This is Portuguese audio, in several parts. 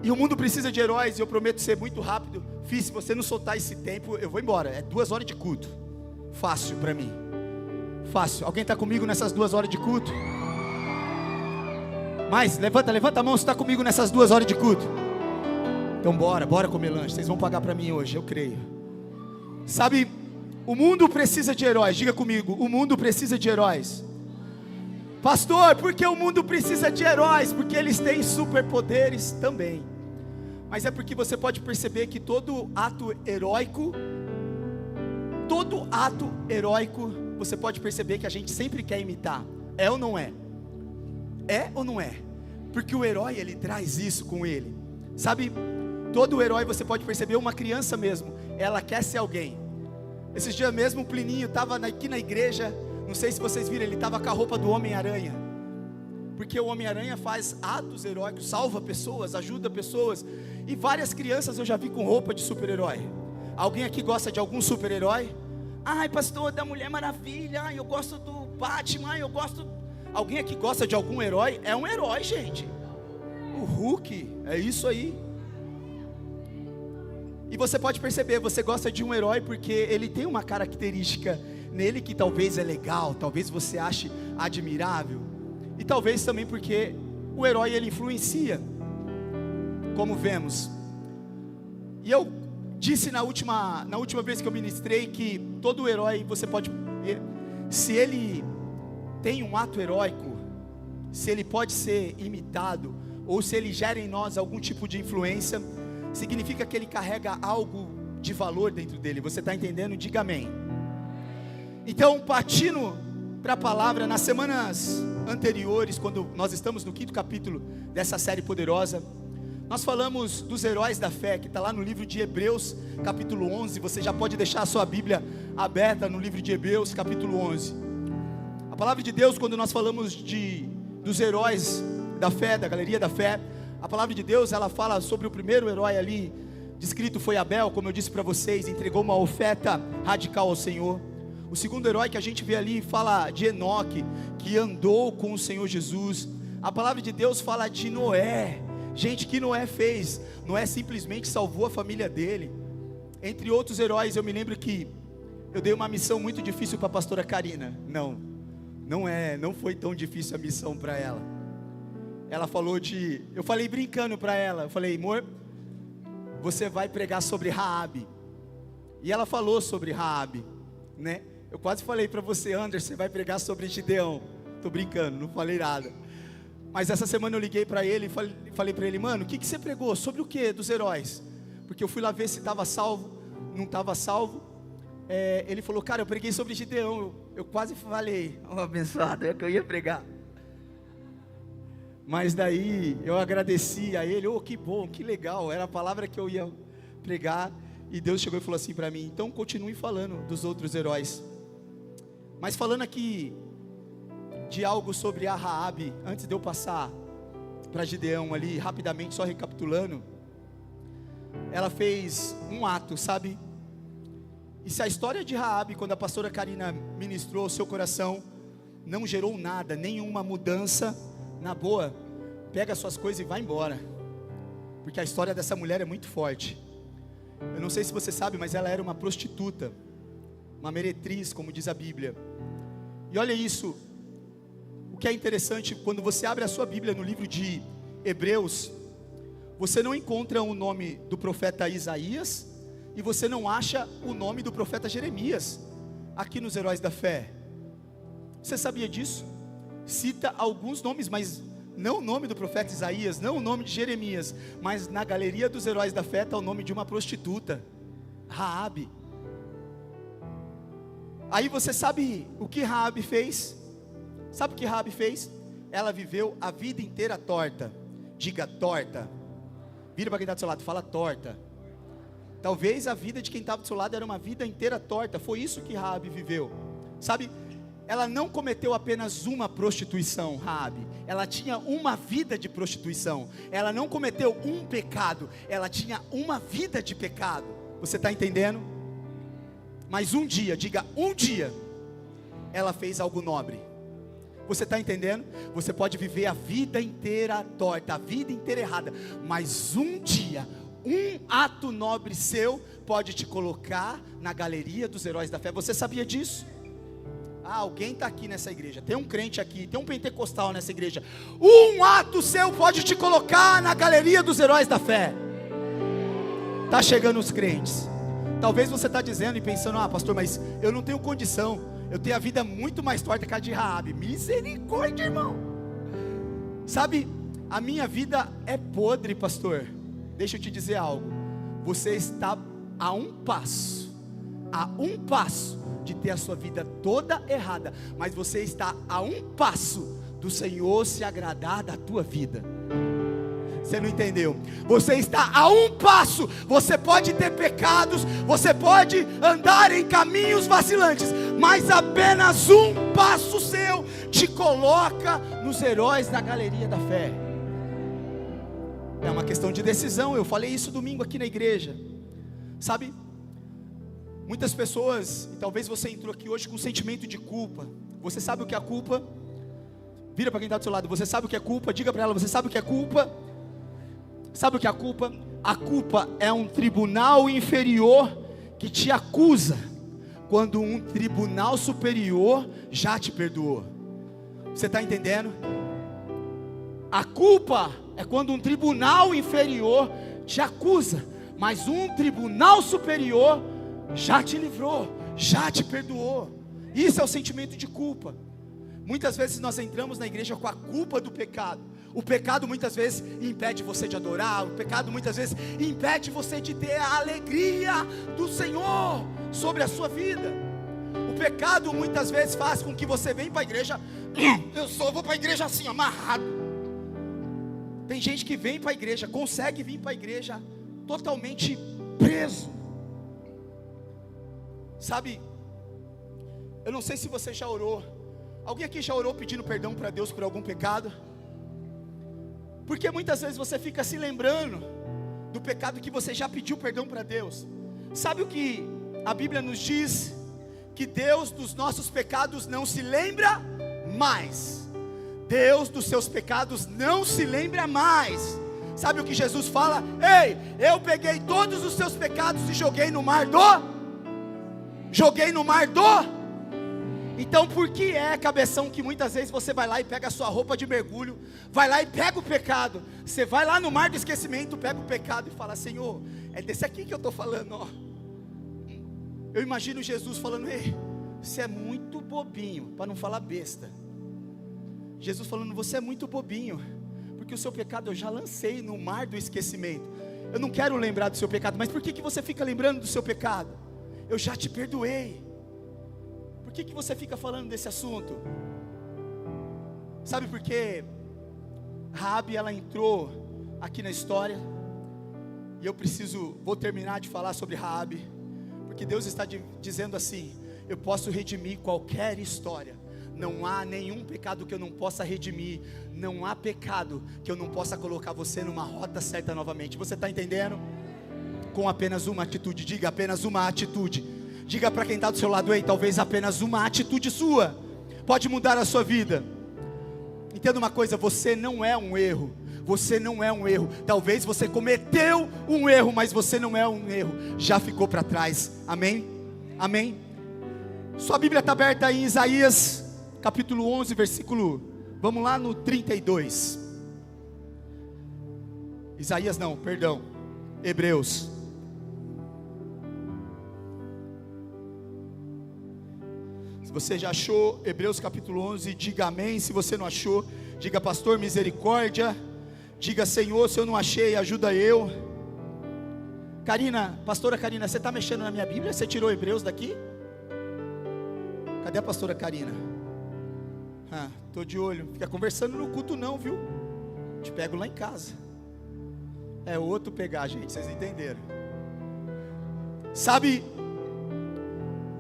E o mundo precisa de heróis, e eu prometo ser muito rápido. Se você não soltar esse tempo, eu vou embora. É 2 horas de culto. Fácil para mim. Fácil. Alguém está comigo nessas 2 horas de culto? Mas, levanta a mão se está comigo nessas 2 horas de culto. Então bora comer lanche. Vocês vão pagar para mim hoje, eu creio. Sabe, o mundo precisa de heróis. Diga comigo, o mundo precisa de heróis. Pastor, por que o mundo precisa de heróis? Porque eles têm superpoderes também. Mas é porque você pode perceber que todo ato heróico, você pode perceber que a gente sempre quer imitar. É ou não é? É ou não é? Porque o herói, ele traz isso com ele. Sabe, todo herói você pode perceber, uma criança mesmo, ela quer ser alguém. Esses dias mesmo o Plininho estava aqui na igreja, não sei se vocês viram, ele estava com a roupa do Homem-Aranha. Porque o Homem-Aranha faz atos heróicos, salva pessoas, ajuda pessoas. E várias crianças eu já vi com roupa de super-herói. Alguém aqui gosta de algum super-herói? Ai, pastor, da Mulher Maravilha. Ai, eu gosto do Batman. Ai, eu gosto... Alguém aqui gosta de algum herói? É um herói, gente. O Hulk, é isso aí. E você pode perceber, você gosta de um herói porque ele tem uma característica nele que talvez é legal, talvez você ache admirável. E talvez também porque o herói ele influencia, como vemos. E eu disse na última vez que eu ministrei que todo herói você pode ver, se ele tem um ato heróico, se ele pode ser imitado, ou se ele gera em nós algum tipo de influência, significa que ele carrega algo de valor dentro dele. Você está entendendo? Diga amém. Então, partindo para a palavra, nas semanas anteriores, quando nós estamos no 5º capítulo dessa série poderosa, nós falamos dos heróis da fé, que está lá no livro de Hebreus, capítulo 11. Você já pode deixar a sua Bíblia aberta no livro de Hebreus, capítulo 11. A palavra de Deus, quando nós falamos dos heróis da fé, da galeria da fé, a palavra de Deus, ela fala sobre o primeiro herói ali, descrito foi Abel, como eu disse para vocês, entregou uma oferta radical ao Senhor. O segundo herói que a gente vê ali, fala de Enoque, que andou com o Senhor Jesus. A palavra de Deus fala de Noé. Gente, que Noé fez? Noé simplesmente salvou a família dele. Entre outros heróis, eu me lembro que eu dei uma missão muito difícil para a pastora Karina. Não foi tão difícil a missão para ela. Ela falou eu falei brincando para ela, eu falei, amor, você vai pregar sobre Raabe. E ela falou sobre Raabe, né? Eu quase falei para você, Anderson, você vai pregar sobre Gideão. Tô brincando, não falei nada. Mas essa semana eu liguei para ele e falei para ele, mano, o que você pregou? Sobre o que dos heróis? Porque eu fui lá ver se estava salvo, não estava salvo. Ele falou, cara, eu preguei sobre Gideão. Eu quase falei, abençoado, é que eu ia pregar. Mas daí eu agradeci a ele, que bom, que legal, era a palavra que eu ia pregar. E Deus chegou e falou assim para mim, então continue falando dos outros heróis. Mas falando aqui de algo sobre a Raabe, antes de eu passar para Gideão ali, rapidamente, só recapitulando. Ela fez um ato, sabe? E se a história de Raabe, quando a pastora Karina ministrou, seu coração não gerou nada, nenhuma mudança, na boa, pega suas coisas e vai embora. Porque a história dessa mulher é muito forte. Eu não sei se você sabe, mas ela era uma prostituta, uma meretriz, como diz a Bíblia. E olha isso, o que é interessante, quando você abre a sua Bíblia no livro de Hebreus, você não encontra o nome do profeta Isaías, e você não acha o nome do profeta Jeremias, aqui nos Heróis da Fé. Você sabia disso? Cita alguns nomes, mas não o nome do profeta Isaías, não o nome de Jeremias, mas na galeria dos Heróis da Fé está o nome de uma prostituta, Raabe. Aí você sabe o que Raabe fez? Sabe o que Raabe fez? Ela viveu a vida inteira torta. Diga torta. Vira para quem está do seu lado, fala torta. Talvez a vida de quem estava do seu lado era uma vida inteira torta. Foi isso que Raabe viveu. Sabe? Ela não cometeu apenas uma prostituição, Raabe. Ela tinha uma vida de prostituição. Ela não cometeu um pecado. Ela tinha uma vida de pecado. Você está entendendo? Mas um dia, diga um dia, ela fez algo nobre. Você está entendendo? Você pode viver a vida inteira torta, a vida inteira errada, mas um dia, um ato nobre seu pode te colocar na galeria dos heróis da fé. Você sabia disso? Alguém está aqui nessa igreja, tem um crente aqui, tem um pentecostal nessa igreja. Um ato seu pode te colocar na galeria dos heróis da fé. Está chegando os crentes. Talvez você está dizendo e pensando: pastor, mas eu não tenho condição, eu tenho a vida muito mais torta que a de Raabe. Misericórdia, irmão. Sabe, a minha vida é podre, pastor. Deixa eu te dizer algo. Você está a um passo de ter a sua vida toda errada, mas você está a um passo do Senhor se agradar da tua vida. Você não entendeu? Você está a um passo. Você pode ter pecados, você pode andar em caminhos vacilantes, mas apenas um passo seu te coloca nos heróis da galeria da fé. É uma questão de decisão. Eu falei isso domingo aqui na igreja. Sabe, muitas pessoas, e talvez você entrou aqui hoje com um sentimento de culpa. Você sabe o que é culpa? Vira para quem está do seu lado. Você sabe o que é culpa? Diga para ela: você sabe o que é culpa? Sabe o que é a culpa? A culpa é um tribunal inferior que te acusa, quando um tribunal superior já te perdoou. Você está entendendo? A culpa é quando um tribunal inferior te acusa, mas um tribunal superior já te livrou, já te perdoou. Isso é o sentimento de culpa. Muitas vezes nós entramos na igreja com a culpa do pecado. O pecado muitas vezes impede você de adorar. O pecado muitas vezes impede você de ter a alegria do Senhor sobre a sua vida. O pecado muitas vezes faz com que você venha para a igreja. Eu vou para a igreja assim, amarrado. Tem gente que vem para a igreja, consegue vir para a igreja totalmente preso. Sabe, eu não sei se você já orou. Alguém aqui já orou pedindo perdão para Deus por algum pecado? Porque muitas vezes você fica se lembrando do pecado que você já pediu perdão para Deus. Sabe o que a Bíblia nos diz? Que Deus dos nossos pecados não se lembra mais. Deus dos seus pecados não se lembra mais. Sabe o que Jesus fala? Ei, eu peguei todos os seus pecados e joguei no mar do... Então por que é, cabeção, que muitas vezes você vai lá e pega a sua roupa de mergulho, vai lá e pega o pecado, você vai lá no mar do esquecimento, pega o pecado e fala: Senhor, é desse aqui que eu estou falando, ó. Eu imagino Jesus falando: ei, você é muito bobinho, para não falar besta. Jesus falando: você é muito bobinho, porque o seu pecado eu já lancei no mar do esquecimento. Eu não quero lembrar do seu pecado. Mas por que você fica lembrando do seu pecado? Eu já te perdoei. Por que você fica falando desse assunto? Sabe por quê? Raabe, ela entrou aqui na história. E eu vou terminar de falar sobre Raabe, porque Deus está dizendo assim: eu posso redimir qualquer história. Não há nenhum pecado que eu não possa redimir. Não há pecado que eu não possa colocar você numa rota certa novamente. Você está entendendo? Com apenas uma atitude. Diga: apenas uma atitude. Diga para quem está do seu lado: ei, talvez apenas uma atitude sua pode mudar a sua vida. Entenda uma coisa: você não é um erro. Você não é um erro. Talvez você cometeu um erro, mas você não é um erro. Já ficou para trás. Amém? Amém? Sua Bíblia está aberta em Isaías capítulo 11, versículo, vamos lá no 32. Isaías não, perdão, Hebreus. Se você já achou Hebreus capítulo 11, diga amém. Se você não achou, diga: pastor, misericórdia. Diga: Senhor, se eu não achei, ajuda eu. Karina, pastora Karina, você está mexendo na minha Bíblia? Você tirou Hebreus daqui? Cadê a pastora Karina? Estou de olho. Fica conversando no culto não, viu? Te pego lá em casa. É outro pegar, gente, vocês entenderam. Sabe,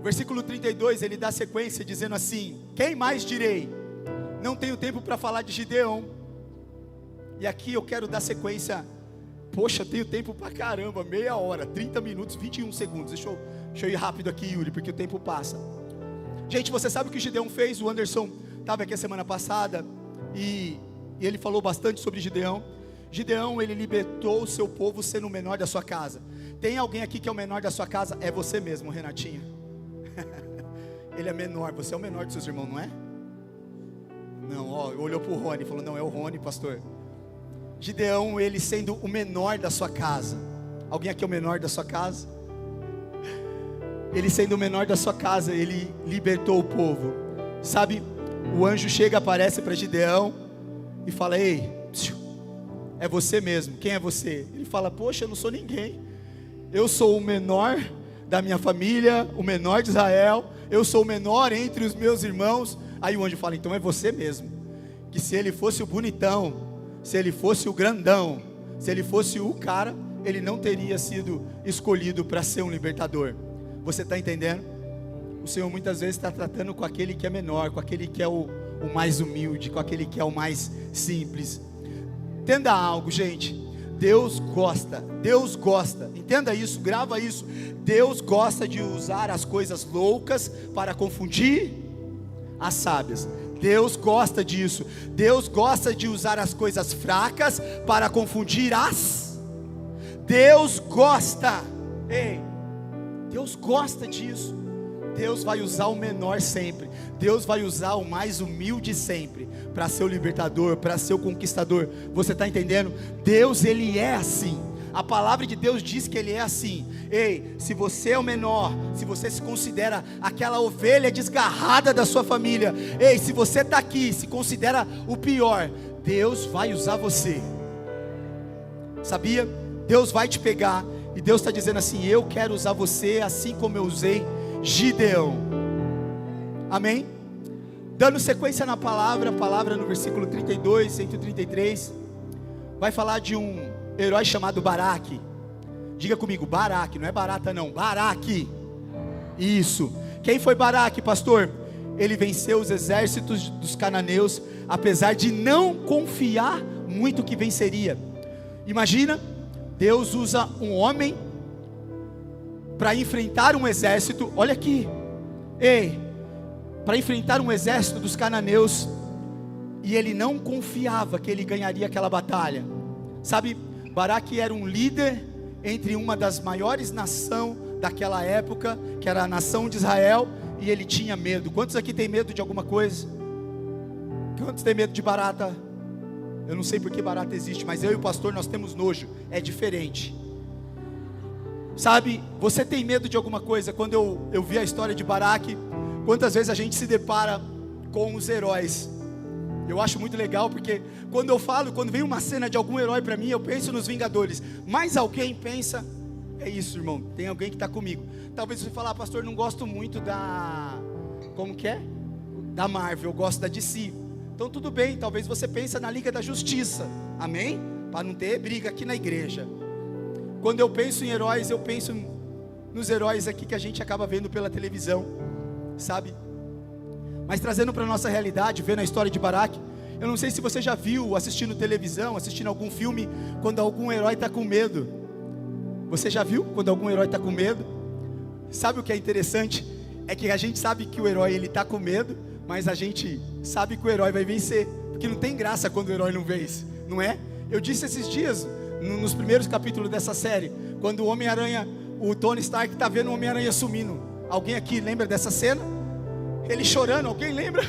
versículo 32, ele dá sequência dizendo assim: quem mais direi? Não tenho tempo para falar de Gideão. E aqui eu quero dar sequência. Poxa, eu tenho tempo para caramba, meia hora, 30 minutos, 21 segundos. Deixa eu ir rápido aqui, Yuri, porque o tempo passa. Gente, você sabe o que Gideão fez? O Anderson estava aqui a semana passada e ele falou bastante sobre Gideão. Gideão, ele libertou o seu povo sendo o menor da sua casa. Tem alguém aqui que é o menor da sua casa? É você mesmo, Renatinho. Ele é menor, você é o menor dos seus irmãos, não é? Não, ó, olhou para o Rony e falou, não, é o Rony, pastor. Gideão, ele sendo o menor da sua casa. Alguém aqui é o menor da sua casa? Ele sendo o menor da sua casa, ele libertou o povo. Sabe, o anjo chega, aparece para Gideão e fala, ei, é você mesmo, quem é você? Ele fala, poxa, eu não sou ninguém. Eu sou o menor da minha família, o menor de Israel, eu sou o menor entre os meus irmãos. Aí o anjo fala, então é você mesmo. Que se ele fosse o bonitão, se ele fosse o grandão, se ele fosse o cara, ele não teria sido escolhido para ser um libertador. Você está entendendo? O Senhor muitas vezes está tratando com aquele que é menor, com aquele que é o mais humilde, com aquele que é o mais simples. Entenda algo, gente. Deus gosta, entenda isso, grava isso. Deus gosta de usar as coisas loucas para confundir as sábias. Deus gosta disso. Deus gosta de usar as coisas fracas para confundir as. Deus gosta. Ei, Deus gosta disso. Deus vai usar o menor sempre. Deus vai usar o mais humilde sempre para ser o libertador, para ser o conquistador. Você está entendendo? Deus, ele é assim. A palavra de Deus diz que ele é assim. Ei, se você é o menor, se você se considera aquela ovelha desgarrada da sua família, ei, se você está aqui, se considera o pior, Deus vai usar você. Sabia? Deus vai te pegar e Deus está dizendo assim, eu quero usar você assim como eu usei Gideão. Amém? Dando sequência na palavra, a palavra no versículo 32, 133, vai falar de um herói chamado Baraque. Diga comigo, Baraque, não é barata não, Baraque. Isso. Quem foi Baraque, pastor? Ele venceu os exércitos dos cananeus, apesar de não confiar muito que venceria. Imagina, Deus usa um homem para enfrentar um exército, olha aqui, ei, para enfrentar um exército dos cananeus, e ele não confiava que ele ganharia aquela batalha. Sabe, Baraque era um líder entre uma das maiores nações daquela época, que era a nação de Israel, e ele tinha medo. Quantos aqui tem medo de alguma coisa? Quantos tem medo de barata? Eu não sei porque barata existe, mas eu e o pastor nós temos nojo, é diferente. Sabe, você tem medo de alguma coisa? Quando eu vi a história de Baraque, quantas vezes a gente se depara com os heróis? Eu acho muito legal, porque quando vem uma cena de algum herói para mim, eu penso nos Vingadores. Mas alguém pensa, é isso, irmão, tem alguém que está comigo. Talvez você fale, pastor, não gosto muito como que é? Da Marvel, eu gosto da DC. Então tudo bem, talvez você pense na Liga da Justiça, amém? Para não ter briga aqui na igreja. Quando eu penso em heróis, eu penso nos heróis aqui que a gente acaba vendo pela televisão, sabe? Mas trazendo para a nossa realidade, vendo a história de Baraque, eu não sei se você já viu, assistindo televisão, assistindo algum filme, quando algum herói está com medo. Você já viu quando algum herói está com medo? Sabe o que é interessante? É que a gente sabe que o herói ele está com medo, mas a gente sabe que o herói vai vencer, porque não tem graça quando o herói não vence, não é? Eu disse esses dias, nos primeiros capítulos dessa série, quando o Homem-Aranha, o Tony Stark está vendo o Homem-Aranha sumindo. Alguém aqui lembra dessa cena? Ele chorando, alguém lembra?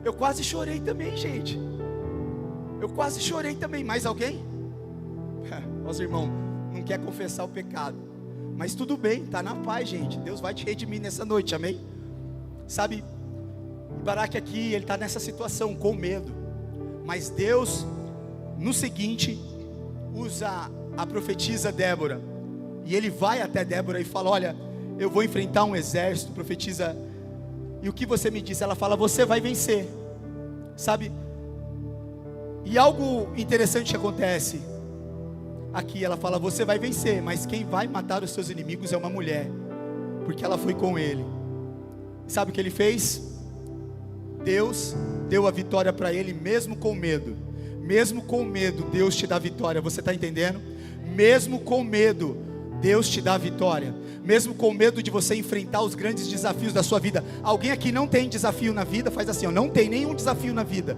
Eu quase chorei também, gente. Eu quase chorei também, mais alguém? Nossa, irmão, não quer confessar o pecado, mas tudo bem, está na paz, gente. Deus vai te redimir nessa noite, amém? Sabe, Baraque aqui, ele está nessa situação, com medo. Mas Deus, no seguinte, usa a profetisa Débora. E ele vai até Débora e fala, olha, eu vou enfrentar um exército, profetiza. E o que você me disse? Ela fala, você vai vencer. Sabe? E algo interessante acontece aqui, ela fala, você vai vencer, mas quem vai matar os seus inimigos é uma mulher, porque ela foi com ele. Sabe o que ele fez? Deus deu a vitória para ele, mesmo com medo. Mesmo com medo, Deus te dá vitória, você está entendendo? Mesmo com medo, Deus te dá a vitória, mesmo com medo de você enfrentar os grandes desafios da sua vida. Alguém aqui não tem desafio na vida? Faz assim, ó, não tem nenhum desafio na vida.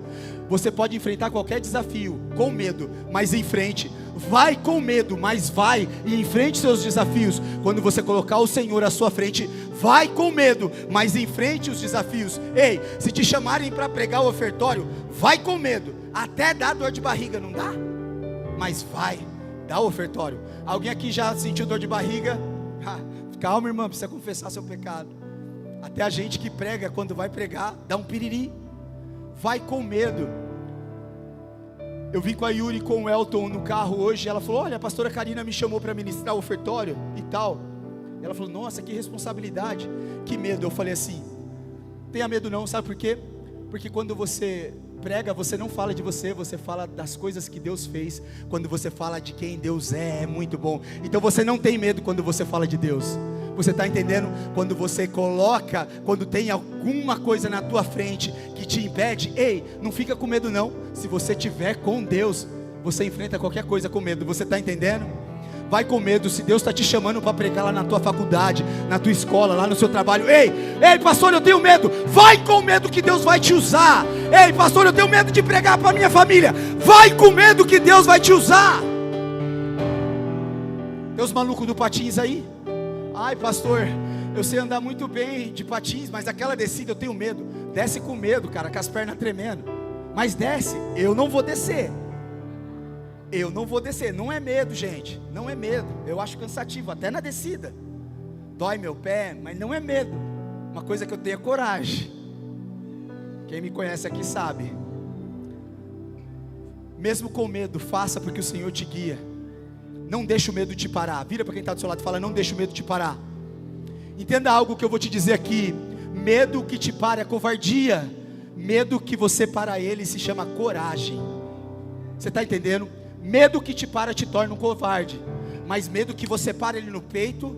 Você pode enfrentar qualquer desafio com medo, mas em frente. Vai com medo, mas vai e enfrente seus desafios. Quando você colocar o Senhor à sua frente, vai com medo, mas enfrente os desafios. Ei, se te chamarem para pregar o ofertório, vai com medo, até dá dor de barriga, não dá? Mas vai, dá o ofertório. Alguém aqui já sentiu dor de barriga? Calma, irmã, precisa confessar seu pecado. Até a gente que prega, quando vai pregar, dá um piriri. Vai com medo. Eu vim com a Yuri e com o Elton no carro hoje. Ela falou, olha, a pastora Karina me chamou para ministrar o ofertório e tal. Ela falou, nossa, que responsabilidade, que medo. Eu falei assim, tenha medo não, sabe por quê? Porque quando você prega, você não fala de você, você fala das coisas que Deus fez. Quando você fala de quem Deus é muito bom. Então você não tem medo quando você fala de Deus. Você está entendendo? Quando você coloca, quando tem alguma coisa na tua frente que te impede, ei, não fica com medo não. Se você tiver com Deus, você enfrenta qualquer coisa com medo. Você está entendendo? Vai com medo. Se Deus está te chamando para pregar lá na tua faculdade, na tua escola, lá no seu trabalho, ei, pastor, eu tenho medo. Vai com medo que Deus vai te usar. Ei, pastor, eu tenho medo de pregar para minha família. Vai com medo que Deus vai te usar. Tem os malucos do patins aí? Ai, pastor, eu sei andar muito bem de patins, mas aquela descida eu tenho medo. Desce com medo, cara, com as pernas tremendo. Mas desce. Eu não vou descer. Eu não vou descer. Não é medo, gente. Não é medo. Eu acho cansativo, até na descida. Dói meu pé, mas não é medo. Uma coisa que eu tenho é coragem. Quem me conhece aqui sabe. Mesmo com medo, faça porque o Senhor te guia. Não deixe o medo te parar. Vira para quem está do seu lado e fala, não deixe o medo te parar. Entenda algo que eu vou te dizer aqui. Medo que te para é covardia. Medo que você para ele se chama coragem. Você está entendendo? Medo que te para te torna um covarde. Mas medo que você para ele no peito,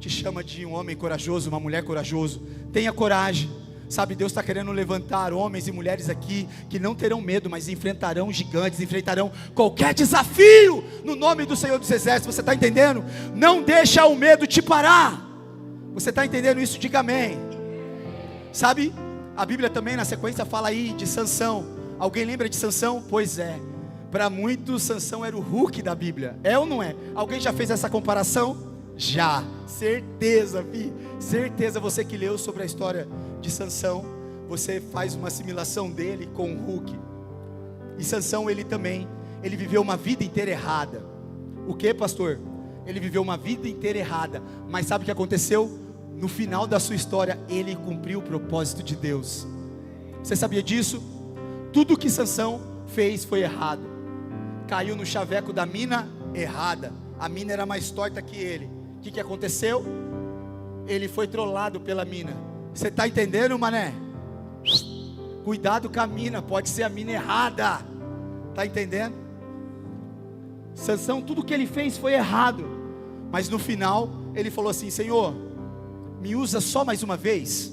te chama de um homem corajoso, uma mulher corajoso. Tenha coragem. Sabe, Deus está querendo levantar homens e mulheres aqui que não terão medo, mas enfrentarão gigantes, enfrentarão qualquer desafio no nome do Senhor dos Exércitos. Você está entendendo? Não deixa o medo te parar. Você está entendendo isso? Diga amém. Sabe, a Bíblia também na sequência fala aí de Sansão. Alguém lembra de Sansão? Pois é, para muitos Sansão era o Hulk da Bíblia. É ou não é? Alguém já fez essa comparação? Já, certeza, fi. Certeza, você que leu sobre a história de Sansão, você faz uma assimilação dele com o Hulk. E Sansão, ele viveu uma vida inteira errada. O que, pastor? Ele viveu uma vida inteira errada. Mas sabe o que aconteceu? No final da sua história, ele cumpriu o propósito de Deus. Você sabia disso? Tudo que Sansão fez foi errado. Caiu no chaveco da mina errada. A mina era mais torta que ele. O que aconteceu? Ele foi trollado pela mina. Você está entendendo, mané? Cuidado com a mina, pode ser a mina errada. Está entendendo? Sansão, tudo que ele fez foi errado. Mas no final, ele falou assim, Senhor, me usa só mais uma vez.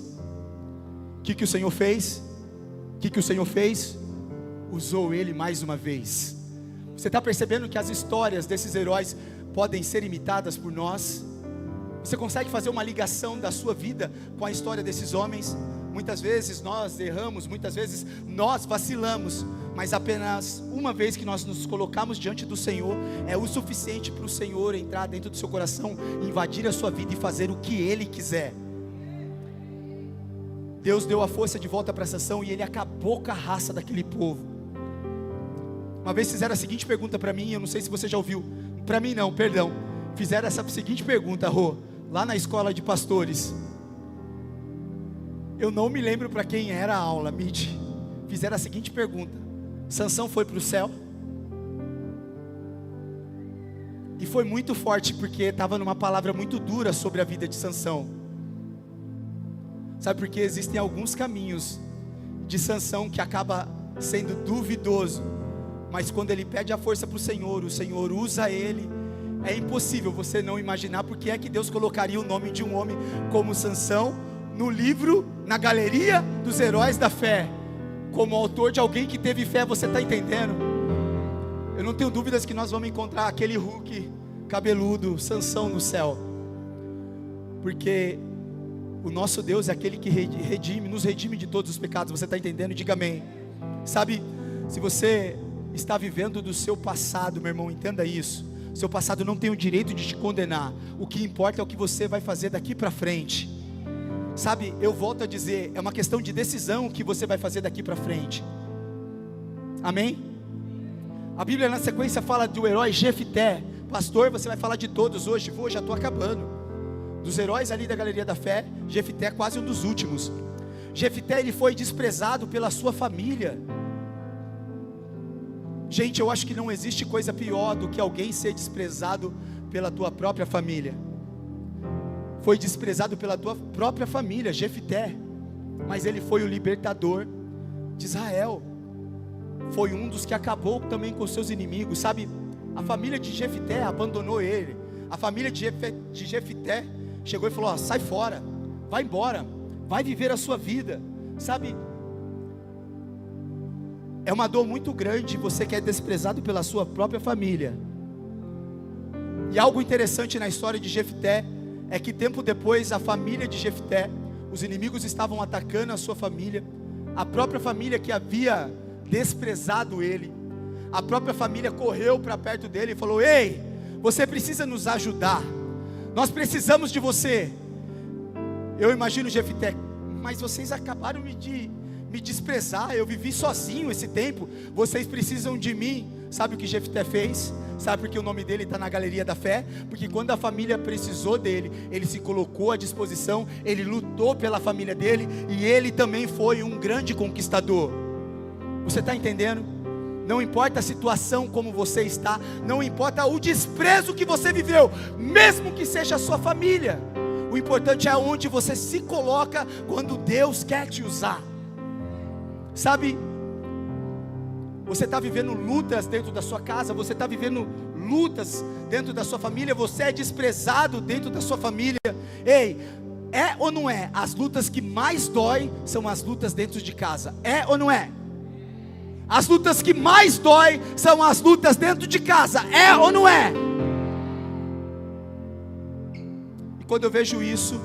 O que o Senhor fez? O que o Senhor fez? Usou ele mais uma vez. Você está percebendo que as histórias desses heróis podem ser imitadas por nós? Você consegue fazer uma ligação da sua vida com a história desses homens? Muitas vezes nós erramos, muitas vezes nós vacilamos, mas apenas uma vez que nós nos colocamos diante do Senhor, é o suficiente para o Senhor entrar dentro do seu coração, invadir a sua vida e fazer o que Ele quiser. Deus deu a força de volta para Sansão e ele acabou com a raça daquele povo. Uma vez fizeram a seguinte pergunta para mim, eu não sei se você já ouviu, para mim não, perdão, fizeram essa seguinte pergunta, Rô, lá na escola de pastores. Eu não me lembro para quem era a aula, Mitch. Fizeram a seguinte pergunta: Sansão foi para o céu? E foi muito forte, porque estava numa palavra muito dura sobre a vida de Sansão. Sabe por quê? Existem alguns caminhos de Sansão que acaba sendo duvidoso, mas quando ele pede a força para o Senhor usa ele. É impossível você não imaginar porque é que Deus colocaria o nome de um homem como Sansão no livro, na galeria dos heróis da fé, como autor de alguém que teve fé. Você está entendendo? Eu não tenho dúvidas que nós vamos encontrar aquele Hulk cabeludo, Sansão no céu. Porque o nosso Deus é aquele que nos redime de todos os pecados. Você está entendendo? Diga amém. Sabe, se você está vivendo do seu passado, meu irmão, entenda isso. Seu passado não tem o direito de te condenar. O que importa é o que você vai fazer daqui para frente. Sabe, eu volto a dizer, é uma questão de decisão que você vai fazer daqui para frente. Amém? A Bíblia na sequência fala do herói Jefté. Pastor, você vai falar de todos hoje? Vou, já estou acabando. Dos heróis ali da galeria da fé, Jefté é quase um dos últimos. Jefté, ele foi desprezado pela sua família. Gente, eu acho que não existe coisa pior do que alguém ser desprezado pela tua própria família. Foi desprezado pela tua própria família, Jefté, mas ele foi o libertador de Israel. Foi um dos que acabou também com seus inimigos. Sabe, a família de Jefté abandonou ele. A família de Jefté chegou e falou: ó, sai fora, vai embora, vai viver a sua vida. Sabe, é uma dor muito grande você que é desprezado pela sua própria família. E algo interessante na história de Jefté é que tempo depois a família de Jefté, os inimigos estavam atacando a sua família, a própria família que havia desprezado ele, a própria família correu para perto dele e falou: ei, você precisa nos ajudar, nós precisamos de você. Eu imagino Jefté: mas vocês acabaram de me desprezar, eu vivi sozinho esse tempo, vocês precisam de mim. Sabe o que Jefté fez? Sabe por que o nome dele está na galeria da fé? Porque quando a família precisou dele, ele se colocou à disposição, ele lutou pela família dele, e ele também foi um grande conquistador. Você está entendendo? Não importa a situação como você está, não importa o desprezo que você viveu, mesmo que seja a sua família, o importante é onde você se coloca quando Deus quer te usar. Sabe, você está vivendo lutas dentro da sua casa, você está vivendo lutas dentro da sua família, você é desprezado dentro da sua família. Ei, é ou não é? As lutas que mais dói são as lutas dentro de casa. É ou não é? As lutas que mais dói são as lutas dentro de casa. É ou não é? E quando eu vejo isso,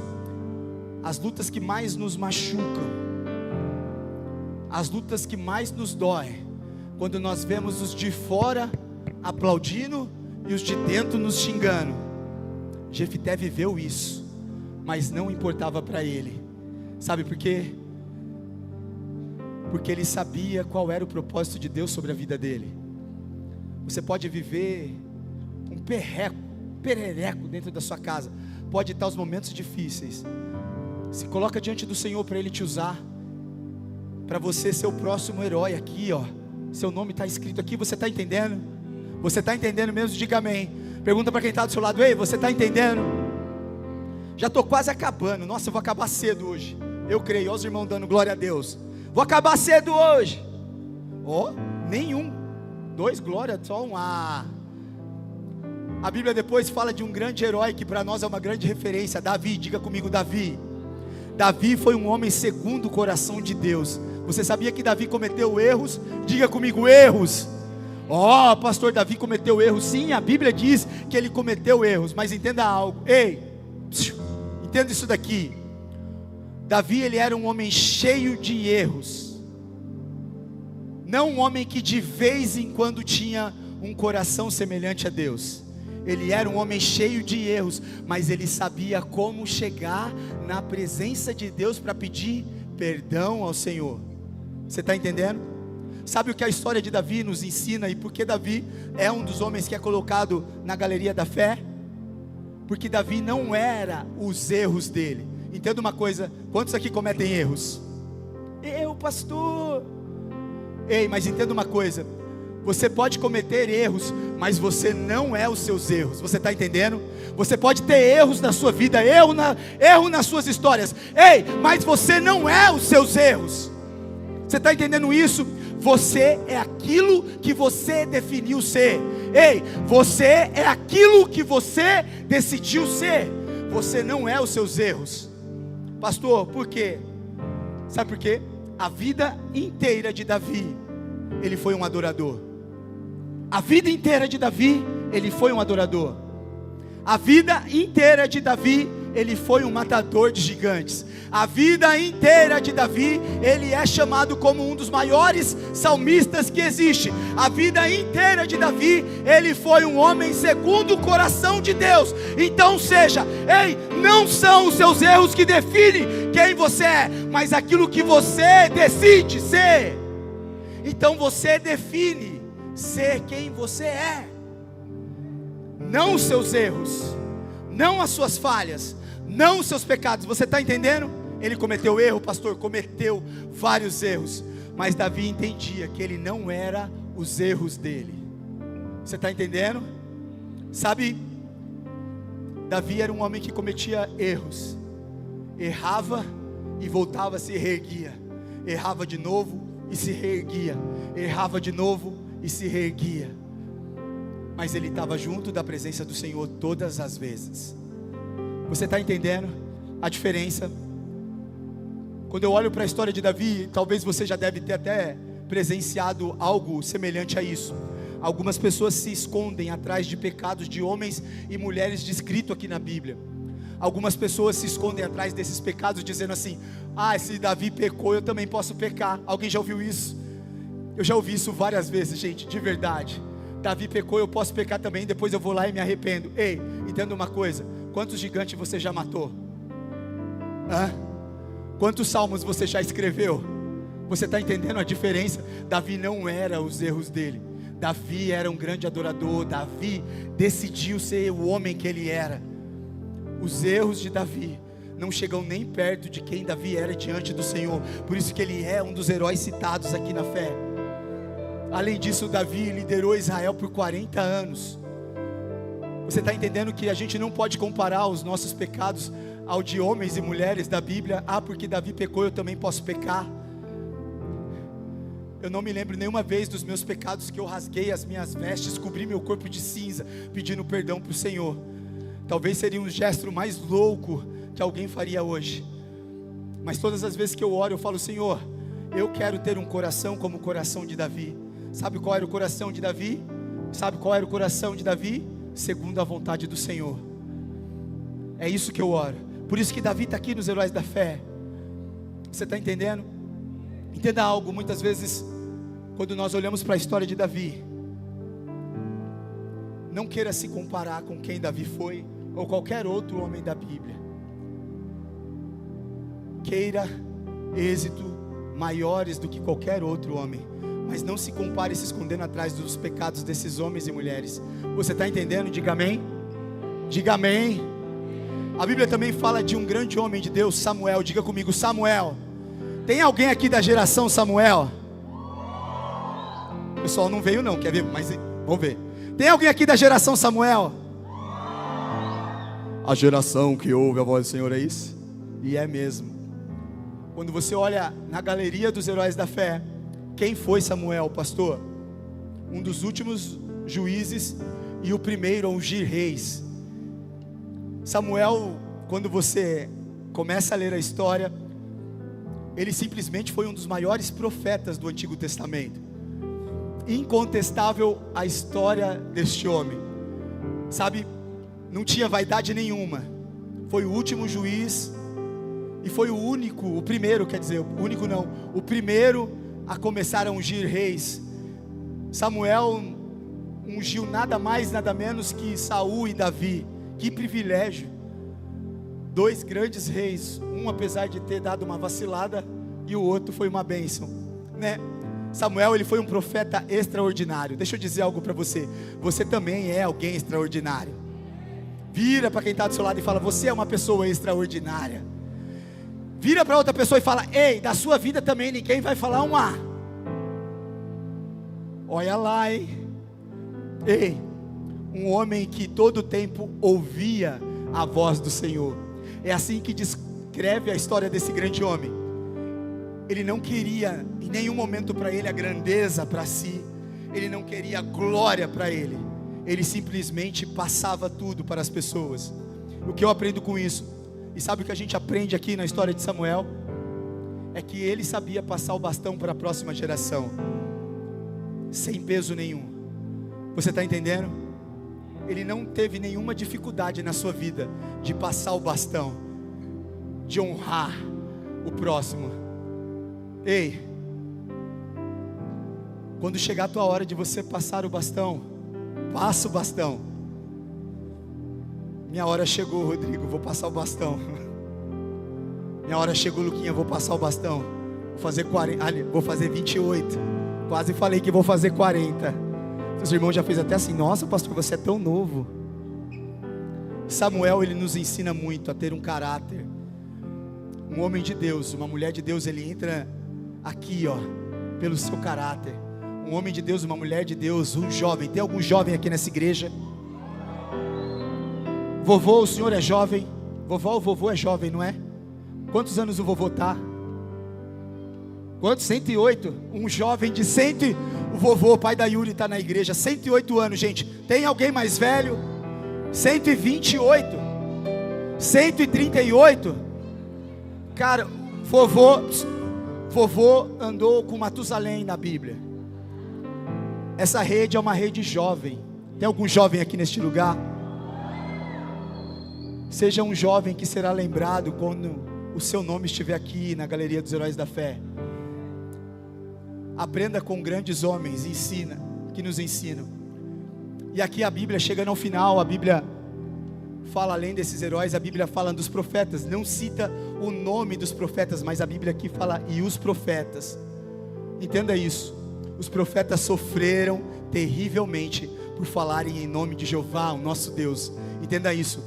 as lutas que mais nos machucam, as lutas que mais nos dói, quando nós vemos os de fora aplaudindo e os de dentro nos xingando. Jefté viveu isso, mas não importava para ele. Sabe por quê? Porque ele sabia qual era o propósito de Deus sobre a vida dele. Você pode viver um perereco dentro da sua casa, pode estar os momentos difíceis, se coloca diante do Senhor para Ele te usar, para você ser o próximo herói aqui, ó. Seu nome está escrito aqui, você está entendendo? Você está entendendo mesmo? Diga amém. Pergunta para quem está do seu lado: ei, você está entendendo? Já estou quase acabando. Nossa, eu vou acabar cedo hoje. Eu creio, olha os irmãos dando glória a Deus. Vou acabar cedo hoje. Ó, nenhum. 2 glórias, só um. A Bíblia depois fala de um grande herói que para nós é uma grande referência, Davi. Diga comigo, Davi. Davi foi um homem segundo o coração de Deus. Você sabia que Davi cometeu erros? Diga comigo, erros. Ó, pastor, Davi cometeu erros. Sim, a Bíblia diz que ele cometeu erros. Mas entenda algo. Ei, entenda isso daqui. Davi, ele era um homem cheio de erros. Não um homem que de vez em quando tinha um coração semelhante a Deus. Ele era um homem cheio de erros, mas ele sabia como chegar na presença de Deus para pedir perdão ao Senhor. Você está entendendo? Sabe o que a história de Davi nos ensina e por que Davi é um dos homens que é colocado na galeria da fé? Porque Davi não era os erros dele. Entenda uma coisa: quantos aqui cometem erros? Eu, pastor. Ei, mas entenda uma coisa: você pode cometer erros, mas você não é os seus erros. Você está entendendo? Você pode ter erros na sua vida, erro nas suas histórias. Ei, mas você não é os seus erros. Você está entendendo isso? Você é aquilo que você definiu ser. Ei, você é aquilo que você decidiu ser. Você não é os seus erros. Pastor, por quê? Sabe por quê? A vida inteira de Davi, ele foi um adorador. A vida inteira de Davi, ele foi um adorador. A vida inteira de Davi, ele foi um matador de gigantes. A vida inteira de Davi, ele é chamado como um dos maiores salmistas que existe. A vida inteira de Davi, ele foi um homem segundo o coração de Deus. Então não são os seus erros que definem quem você é, mas aquilo que você decide ser. Então você define ser quem você é, não os seus erros, não as suas falhas, não os seus pecados. Você está entendendo? Ele cometeu erro, pastor, cometeu vários erros, mas Davi entendia que ele não era os erros dele. Você está entendendo? Sabe, Davi era um homem que cometia erros, errava e voltava, se reerguia, errava de novo e se reerguia, errava de novo e se reerguia, mas ele estava junto da presença do Senhor todas as vezes. Você está entendendo a diferença? Quando eu olho para a história de Davi, talvez você já deve ter até presenciado algo semelhante a isso. Algumas pessoas se escondem atrás de pecados de homens e mulheres descritos aqui na Bíblia. Algumas pessoas se escondem atrás desses pecados dizendo assim: se Davi pecou, eu também posso pecar. Alguém já ouviu isso? Eu já ouvi isso várias vezes, gente, de verdade. Davi pecou, eu posso pecar também, depois eu vou lá e me arrependo. Ei, entenda uma coisa: quantos gigantes você já matou? Quantos salmos você já escreveu? Você está entendendo a diferença? Davi não era os erros dele. Davi era um grande adorador. Davi decidiu ser o homem que ele era. Os erros de Davi não chegam nem perto de quem Davi era diante do Senhor. Por isso que ele é um dos heróis citados aqui na fé. Além disso, Davi liderou Israel por 40 anos. Você está entendendo que a gente não pode comparar os nossos pecados ao de homens e mulheres da Bíblia? Porque Davi pecou, eu também posso pecar. Eu não me lembro nenhuma vez dos meus pecados que eu rasguei as minhas vestes, cobri meu corpo de cinza, pedindo perdão para o Senhor. Talvez seria um gesto mais louco que alguém faria hoje, mas todas as vezes que eu oro, eu falo: Senhor, eu quero ter um coração como o coração de Davi. Sabe qual era o coração de Davi? Sabe qual era o coração de Davi? Segundo a vontade do Senhor. É isso que eu oro. Por isso que Davi está aqui nos Heróis da Fé. Você está entendendo? Entenda algo: muitas vezes, quando nós olhamos para a história de Davi, não queira se comparar com quem Davi foi, ou qualquer outro homem da Bíblia. Queira êxito maiores do que qualquer outro homem, mas não se compare se escondendo atrás dos pecados desses homens e mulheres. Você está entendendo? Diga amém. Diga amém. A Bíblia também fala de um grande homem de Deus, Samuel. Diga comigo, Samuel. Tem alguém aqui da geração Samuel? O pessoal não veio não, quer ver? Mas vamos ver. Tem alguém aqui da geração Samuel? A geração que ouve a voz do Senhor, é isso? E é mesmo. Quando você olha na galeria dos heróis da fé, quem foi Samuel, pastor? Um dos últimos juízes e o primeiro a ungir reis. Samuel, quando você começa a ler a história, ele simplesmente foi um dos maiores profetas do Antigo Testamento. Incontestável a história deste homem. Sabe, não tinha vaidade nenhuma. Foi o último juiz e foi o primeiro a começar a ungir reis. Samuel ungiu nada mais, nada menos que Saul e Davi. Que privilégio. 2 grandes reis, um apesar de ter dado uma vacilada e o outro foi uma bênção, né? Samuel, ele foi um profeta extraordinário. Deixa eu dizer algo para você. Você também é alguém extraordinário. Vira para quem está do seu lado e fala: você é uma pessoa extraordinária. Vira para outra pessoa e fala: ei, da sua vida também ninguém vai falar um A. Olha lá, hein? Ei, um homem que todo o tempo ouvia a voz do Senhor. É assim que descreve a história desse grande homem. Ele não queria em nenhum momento para ele a grandeza para si. Ele não queria glória para ele. Ele simplesmente passava tudo para as pessoas. O que eu aprendo com isso? E sabe o que a gente aprende aqui na história de Samuel? É que ele sabia passar o bastão para a próxima geração, sem peso nenhum. Você está entendendo? ele não teve nenhuma dificuldade na sua vida de passar o bastão, de honrar o próximo. Ei, quando chegar a tua hora de você passar o bastão, passa o bastão. Minha hora chegou, Rodrigo, vou passar o bastão. Minha hora chegou, Luquinha, vou passar o bastão. Vou fazer 40, vou fazer 28. Quase falei que vou fazer 40. Os irmãos já fez até assim: nossa, pastor, você é tão novo. Samuel, ele nos ensina muito a ter um caráter. Um homem de Deus, uma mulher de Deus, ele entra aqui, ó, pelo seu caráter. Um homem de Deus, uma mulher de Deus, um jovem. Tem algum jovem aqui nessa igreja? Vovô, o senhor é jovem? Vovó, o vovô é jovem, não é? Quantos anos o vovô tá? Quantos? 108. Um jovem de 100. O vovô, pai da Yuri, está na igreja. 108 anos, gente. Tem alguém mais velho? 128. 138. Cara, vovô andou com Matusalém na Bíblia. Essa rede é uma rede jovem. Tem algum jovem aqui neste lugar? Seja um jovem que será lembrado quando o seu nome estiver aqui na galeria dos heróis da fé. Aprenda com grandes homens, que nos ensinam. E aqui a Bíblia chega no final, a Bíblia fala além desses heróis, a Bíblia fala dos profetas, não cita o nome dos profetas, mas a Bíblia aqui fala e os profetas. Entenda isso, os profetas sofreram terrivelmente por falarem em nome de Jeová, o nosso Deus. Entenda isso.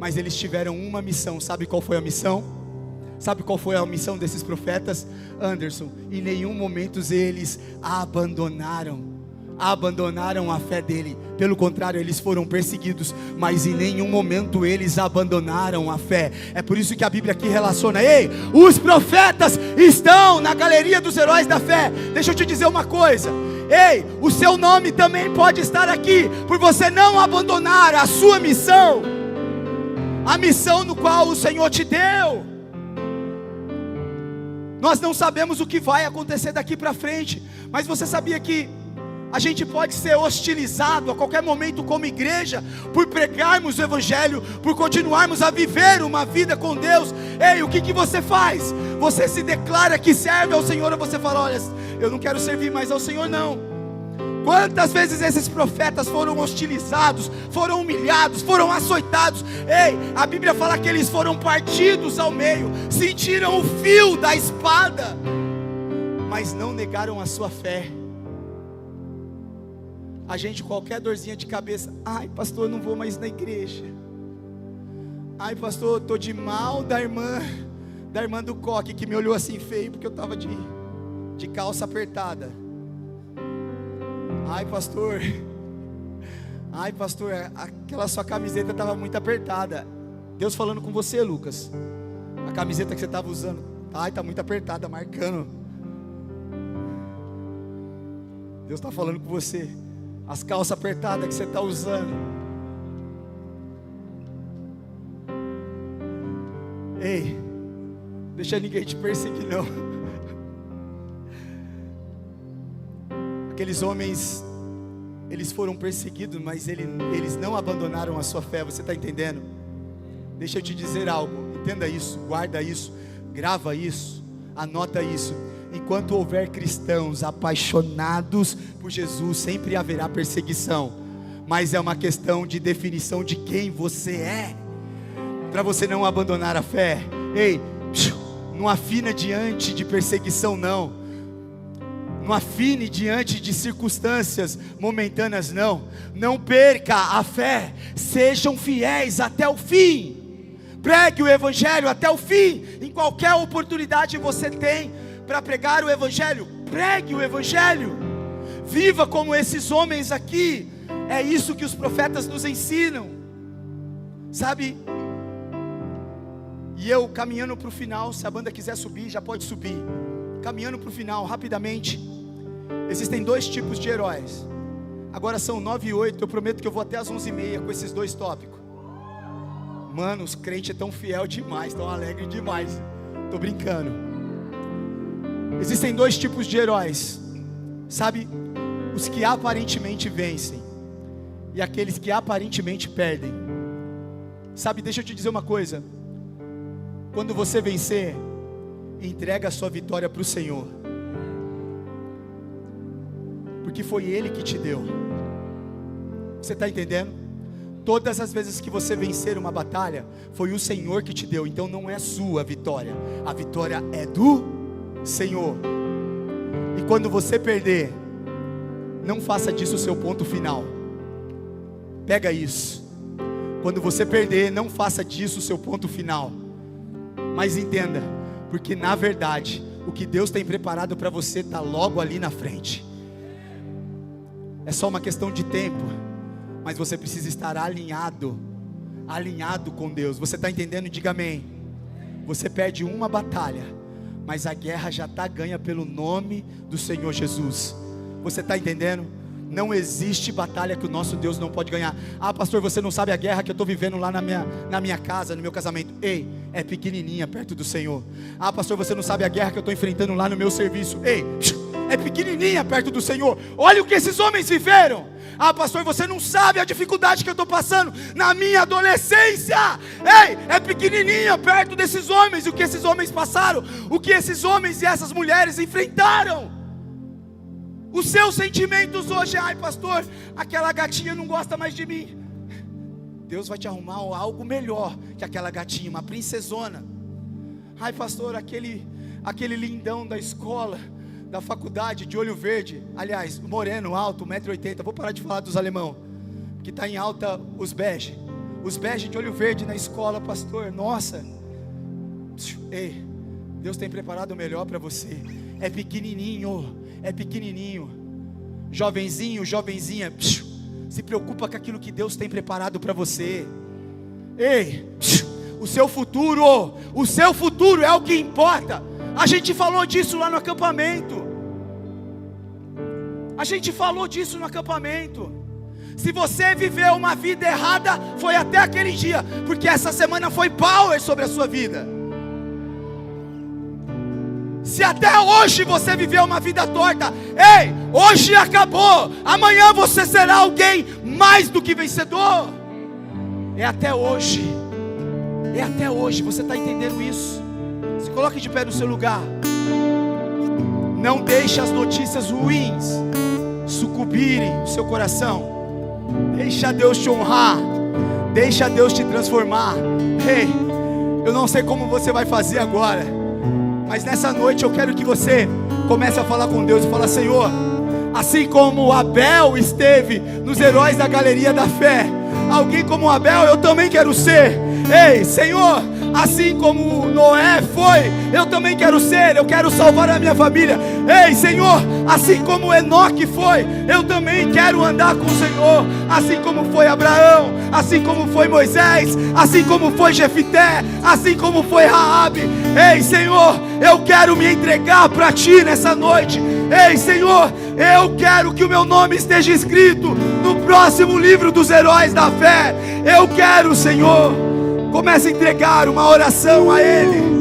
Mas eles tiveram uma missão. Sabe qual foi a missão? Sabe qual foi a missão desses profetas? Anderson, em nenhum momento eles abandonaram a fé dele. Pelo contrário, eles foram perseguidos, mas em nenhum momento eles abandonaram a fé. É por isso que a Bíblia aqui relaciona: ei, os profetas estão na galeria dos heróis da fé. Deixa eu te dizer uma coisa: ei, o seu nome também pode estar aqui, por você não abandonar a sua missão, a missão no qual o Senhor te deu. Nós não sabemos o que vai acontecer daqui para frente, mas você sabia que a gente pode ser hostilizado a qualquer momento como igreja, por pregarmos o Evangelho, por continuarmos a viver uma vida com Deus? Ei, o que você faz? Você se declara que serve ao Senhor, ou você fala: olha, eu não quero servir mais ao Senhor não? Quantas vezes esses profetas foram hostilizados, foram humilhados, foram açoitados? Ei, a Bíblia fala que eles foram partidos ao meio, sentiram o fio da espada, mas não negaram a sua fé. A gente, qualquer dorzinha de cabeça: ai pastor, eu não vou mais na igreja. Ai pastor, eu estou de mal da irmã do coque, que me olhou assim feio, porque eu estava de calça apertada. Ai pastor, aquela sua camiseta estava muito apertada. Deus falando com você, Lucas. A camiseta que você estava usando, ai, está muito apertada, marcando. Deus está falando com você. As calças apertadas que você está usando. Ei, deixa ninguém te perseguir não. Aqueles homens, eles foram perseguidos, mas eles não abandonaram a sua fé. Você está entendendo? Deixa eu te dizer algo. Entenda isso, guarda isso, grava isso, anota isso. Enquanto houver cristãos apaixonados por Jesus, sempre haverá perseguição. Mas é uma questão de definição de quem você é, para você não abandonar a fé. Ei, não afina diante de perseguição não. Não afine diante de circunstâncias momentâneas não. Não perca a fé. Sejam fiéis até o fim. Pregue o Evangelho até o fim. Em qualquer oportunidade você tem para pregar o Evangelho, pregue o Evangelho. Viva como esses homens aqui. É isso que os profetas nos ensinam, sabe? E eu caminhando para o final, se a banda quiser subir, já pode subir. Caminhando para o final, rapidamente. Existem dois tipos de heróis. Agora são 9 e 8, eu prometo que eu vou até as 11h30 com esses dois tópicos. Mano, os crentes é tão fiel demais, tão alegre demais. Tô brincando. Existem dois tipos de heróis, sabe? Os que aparentemente vencem e aqueles que aparentemente perdem. Sabe, deixa eu te dizer uma coisa. Quando você vencer, entrega a sua vitória para o Senhor, porque foi Ele que te deu. Você está entendendo? Todas as vezes que você vencer uma batalha, foi o Senhor que te deu. Então não é sua vitória, a vitória é do Senhor. E quando você perder, não faça disso o seu ponto final. Pega isso. Quando você perder, não faça disso o seu ponto final. Mas entenda, porque na verdade, o que Deus tem preparado para você está logo ali na frente. É só uma questão de tempo, mas você precisa estar alinhado com Deus. Você está entendendo? Diga amém. Você perde uma batalha, mas a guerra já está ganha pelo nome do Senhor Jesus. Você está entendendo? Não existe batalha que o nosso Deus não pode ganhar. Ah, pastor, você não sabe a guerra que eu estou vivendo lá na minha casa, no meu casamento. Ei, é pequenininha perto do Senhor. Ah, pastor, você não sabe a guerra que eu estou enfrentando lá no meu serviço. Ei, é pequenininha perto do Senhor. Olha o que esses homens viveram. Ah, pastor, você não sabe a dificuldade que eu estou passando na minha adolescência. Ei, é pequenininha perto desses homens. O que esses homens passaram, o que esses homens e essas mulheres enfrentaram. Os seus sentimentos hoje, ai pastor, aquela gatinha não gosta mais de mim. Deus vai te arrumar algo melhor que aquela gatinha, uma princesona. Ai pastor, aquele lindão da escola, da faculdade, de olho verde, aliás, moreno, alto, 1,80 m, vou parar de falar dos alemão, que está em alta os bege de olho verde na escola, pastor, nossa. Ei, Deus tem preparado o melhor para você. É pequenininho, jovenzinho, jovenzinha, se preocupa com aquilo que Deus tem preparado para você. Ei, o seu futuro é o que importa. A gente falou disso lá no acampamento. Se você viveu uma vida errada, foi até aquele dia, porque essa semana foi power sobre a sua vida. Se até hoje você viveu uma vida torta, ei, hoje acabou. Amanhã você será alguém mais do que vencedor. É até hoje. Você está entendendo isso? Se coloque de pé no seu lugar. Não deixe as notícias ruins sucumbirem no seu coração. Deixa Deus te honrar. Deixa Deus te transformar. Ei, eu não sei como você vai fazer agora, mas nessa noite eu quero que você comece a falar com Deus e falar: Senhor, assim como Abel esteve nos heróis da galeria da fé, alguém como Abel eu também quero ser. Ei, Senhor, assim como Noé foi, eu também quero ser. Eu quero salvar a minha família. Ei, Senhor, assim como Enoque foi, eu também quero andar com o Senhor. Assim como foi Abraão, assim como foi Moisés, assim como foi Jefité, assim como foi Raabe. Ei, Senhor, eu quero me entregar para Ti nessa noite. Ei, Senhor, eu quero que o meu nome esteja escrito no próximo livro dos heróis da fé. Eu quero, Senhor. Comece a entregar uma oração a Ele.